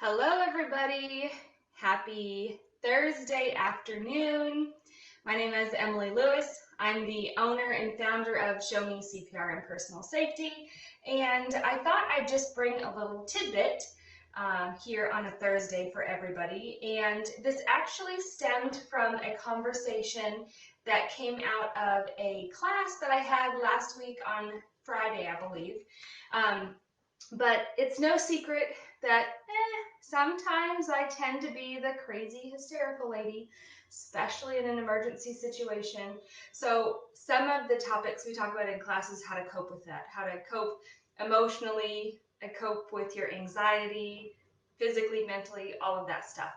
Hello, everybody. Happy Thursday afternoon. My name is Emily Lewis. I'm the owner and founder of Show Me CPR and Personal Safety, and I thought I'd just bring a little tidbit here on a Thursday for everybody. And this actually stemmed from a conversation that came out of a class that I had last week on Friday, I believe. But it's no secret that sometimes I tend to be the crazy, hysterical lady, especially in an emergency situation. So some of the topics we talk about in class is how to cope with that, how to cope emotionally, and cope with your anxiety, physically, mentally, all of that stuff.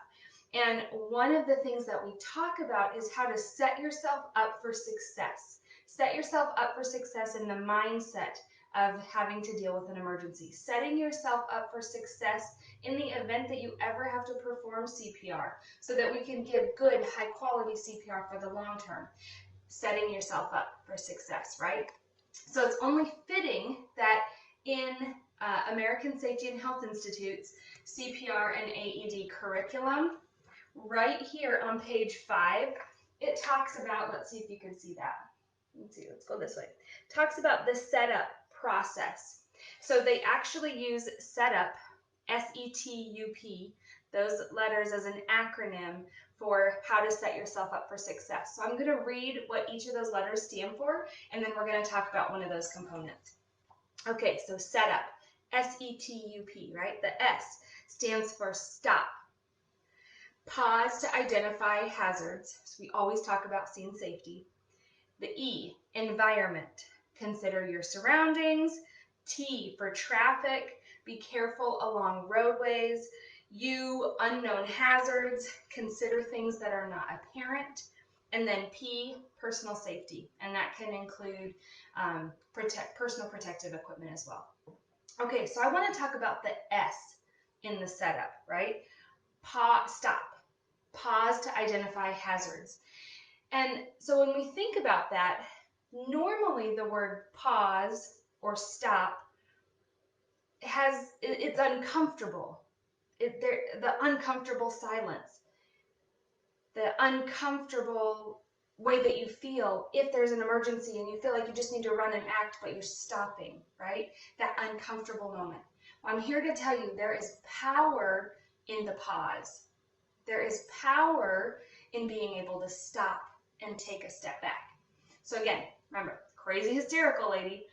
And one of the things that we talk about is how to set yourself up for success. Set yourself up for success in the mindset of having to deal with an emergency. Setting yourself up for success in the event that you ever have to perform CPR so that we can give good, high quality CPR for the long term. Setting yourself up for success, right? So it's only fitting that in American Safety and Health Institute's CPR and AED curriculum, right here on page 5, it talks about, let's see if you can see that. Let's go this way. It talks about the setup process. So they actually use setup, S-E-T-U-P, those letters as an acronym for how to set yourself up for success. So I'm going to read what each of those letters stand for, and then we're going to talk about one of those components. Okay, so setup, S-E-T-U-P, right? The S stands for stop. Pause to identify hazards. So we always talk about scene safety. The E, environment. Consider your surroundings. T for traffic. Be careful along roadways. U, unknown hazards. Consider things that are not apparent. And then P, personal safety. And that can include personal protective equipment as well. Okay, so I want to talk about the S in the setup, right? Stop. Pause to identify hazards. And so when we think about that, normally the word pause or stop it's uncomfortable. The uncomfortable silence, the uncomfortable way that you feel if there's an emergency and you feel like you just need to run and act, but you're stopping, right? That uncomfortable moment. I'm here to tell you there is power in the pause. There is power in being able to stop and take a step back. So again, remember, crazy hysterical lady.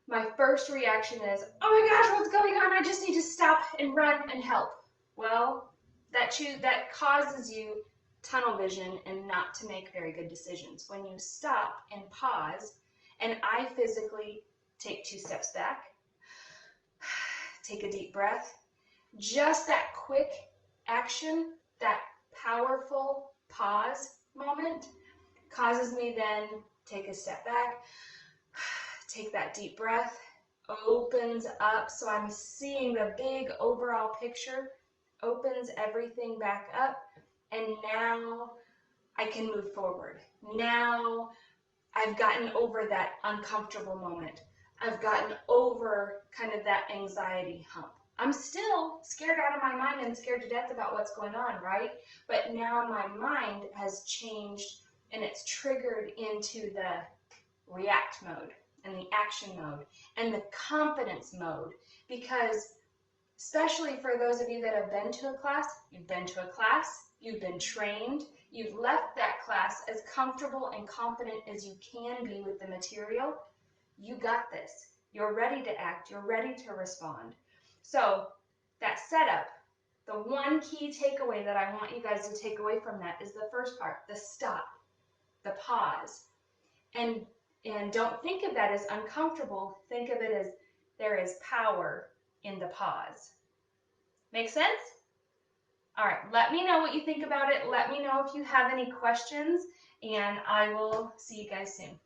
My first reaction is, oh my gosh, what's going on? I just need to stop and run and help. Well, that causes you tunnel vision and not to make very good decisions. When you stop and pause, and I physically take 2 steps back, take a deep breath, just that quick action, that powerful pause moment causes me then take a step back, take that deep breath, opens up, so I'm seeing the big overall picture, opens everything back up, and now I can move forward. Now I've gotten over that uncomfortable moment. I've gotten over kind of that anxiety hump. I'm still scared out of my mind and scared to death about what's going on, right? But now my mind has changed and it's triggered into the react mode and the action mode and the confidence mode, because especially for those of you that have been to a class, you've been trained, you've left that class as comfortable and confident as you can be with the material. You got this. You're ready to act. You're ready to respond. So that setup, the one key takeaway that I want you guys to take away from that is the first part, the stop, the pause. And don't think of that as uncomfortable. Think of it as there is power in the pause. Make sense? All right, let me know what you think about it. Let me know if you have any questions, and I will see you guys soon.